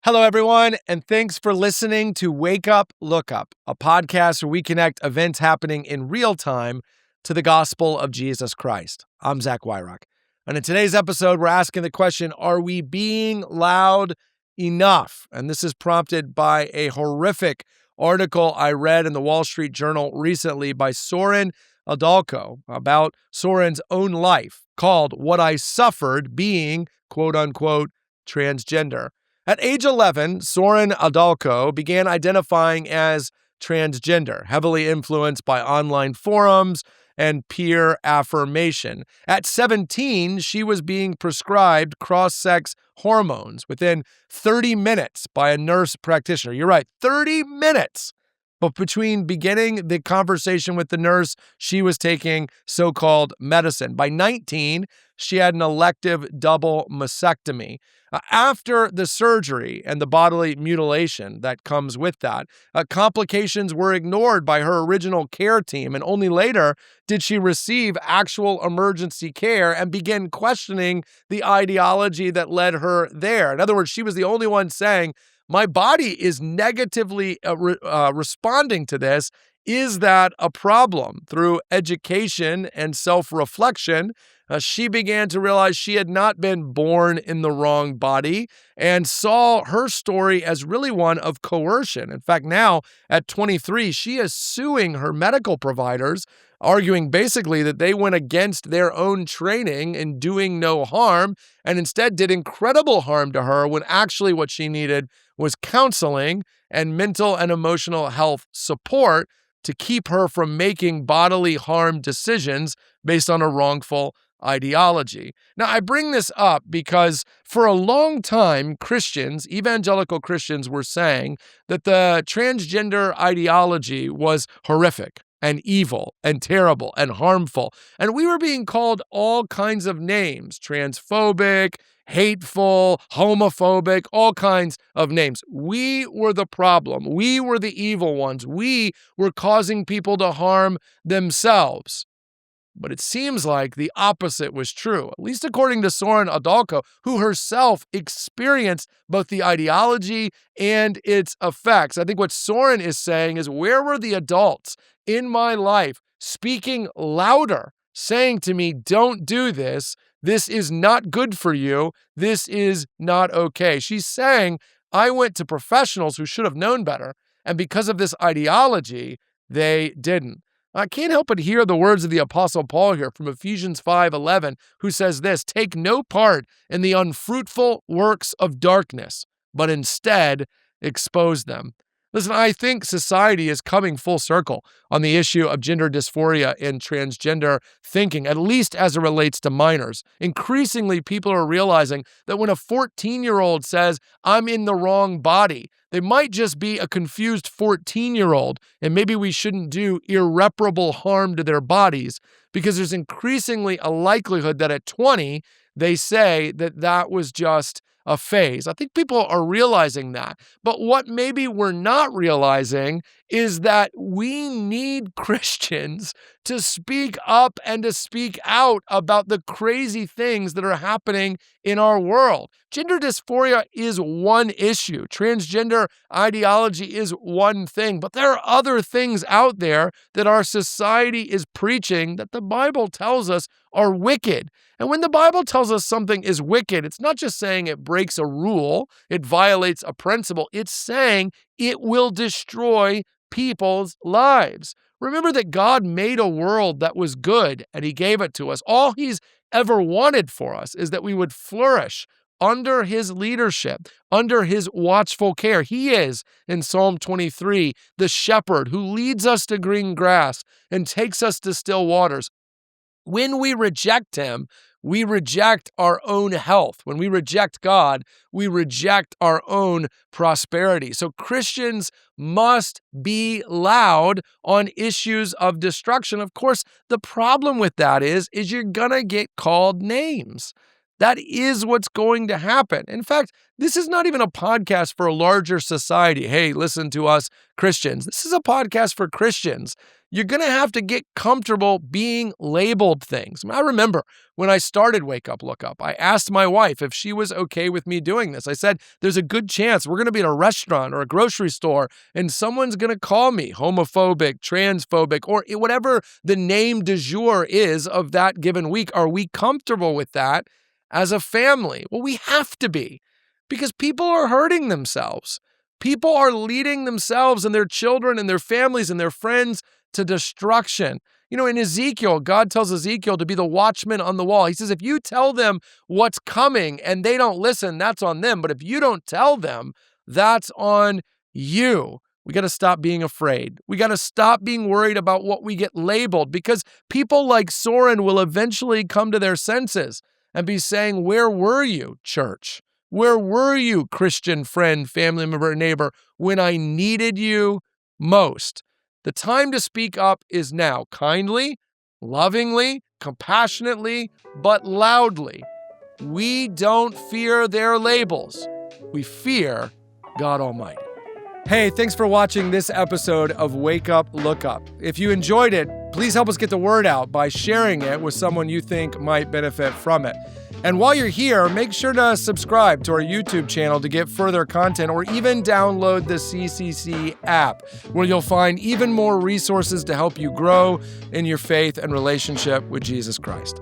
Hello, everyone, and thanks for listening to Wake Up, Look Up, a podcast where we connect events happening in real time to the gospel of Jesus Christ. I'm Zach Wyrock, and in today's episode, we're asking the question, are we being loud enough? And this is prompted by a horrific article I read in the Wall Street Journal recently by Soren Adalko about Soren's own life, called What I Suffered Being, quote unquote, transgender. At age 11, Soren Adalko began identifying as transgender, heavily influenced by online forums and peer affirmation. At 17, she was being prescribed cross-sex hormones within 30 minutes by a nurse practitioner. You're right, 30 minutes. But between beginning the conversation with the nurse, she was taking so-called medicine. By 19, she had an elective double mastectomy. After the surgery and the bodily mutilation that comes with that, complications were ignored by her original care team, and only later did she receive actual emergency care and begin questioning the ideology that led her there. In other words, she was the only one saying, my body is negatively responding to this. Is that a problem? Through education and self-reflection, she began to realize she had not been born in the wrong body and saw her story as really one of coercion. In fact, now at 23, she is suing her medical providers, arguing basically that they went against their own training in doing no harm and instead did incredible harm to her when actually what she needed was counseling and mental and emotional health support to keep her from making bodily harm decisions based on a wrongful ideology. Now, I bring this up because for a long time, Christians, evangelical Christians, were saying that the transgender ideology was horrific and evil and terrible and harmful. And we were being called all kinds of names, transphobic, hateful, homophobic, all kinds of names. We were the problem. We were the evil ones. We were causing people to harm themselves. But it seems like the opposite was true, at least according to Soren Adalko, who herself experienced both the ideology and its effects. I think what Soren is saying is, where were the adults in my life speaking louder, saying to me, don't do this, this is not good for you, this is not okay. She's saying, I went to professionals who should have known better, and because of this ideology, they didn't. I can't help but hear the words of the Apostle Paul here from Ephesians 5:11, who says this, take no part in the unfruitful works of darkness, but instead expose them. Listen, I think society is coming full circle on the issue of gender dysphoria and transgender thinking, at least as it relates to minors. Increasingly, people are realizing that when a 14-year-old says, I'm in the wrong body, they might just be a confused 14-year-old, and maybe we shouldn't do irreparable harm to their bodies, because there's increasingly a likelihood that at 20, they say that that was just a phase. I think people are realizing that. But what maybe we're not realizing is that we need Christians to speak up and to speak out about the crazy things that are happening in our world. Gender dysphoria is one issue. Transgender ideology is one thing, but there are other things out there that our society is preaching that the Bible tells us are wicked. And when the Bible tells us something is wicked, it's not just saying it breaks a rule, it violates a principle, it's saying it will destroy people's lives. Remember that God made a world that was good and he gave it to us. All he's ever wanted for us is that we would flourish under his leadership, under his watchful care. He is, in Psalm 23, the shepherd who leads us to green grass and takes us to still waters. When we reject him, we reject our own health. When we reject God, we reject our own prosperity. So Christians must be loud on issues of destruction. Of course, the problem with that is you're gonna get called names. That is what's going to happen. In fact, this is not even a podcast for a larger society. Hey, listen to us Christians. This is a podcast for Christians. You're going to have to get comfortable being labeled things. I remember when I started Wake Up, Look Up, I asked my wife if she was okay with me doing this. I said, there's a good chance we're going to be at a restaurant or a grocery store and someone's going to call me homophobic, transphobic, or whatever the name du jour is of that given week. Are we comfortable with that as a family? Well, we have to be, because people are hurting themselves. People are leading themselves and their children and their families and their friends to destruction. You know, in Ezekiel, God tells Ezekiel to be the watchman on the wall. He says, if you tell them what's coming and they don't listen, that's on them. But if you don't tell them, that's on you. We got to stop being afraid. We got to stop being worried about what we get labeled, because people like Soren will eventually come to their senses and be saying, where were you, church? Where were you, Christian friend, family member, neighbor, when I needed you most? The time to speak up is now, kindly, lovingly, compassionately, but loudly. We don't fear their labels. We fear God Almighty. Hey, thanks for watching this episode of Wake Up, Look Up. If you enjoyed it, please help us get the word out by sharing it with someone you think might benefit from it. And while you're here, make sure to subscribe to our YouTube channel to get further content, or even download the CCC app, where you'll find even more resources to help you grow in your faith and relationship with Jesus Christ.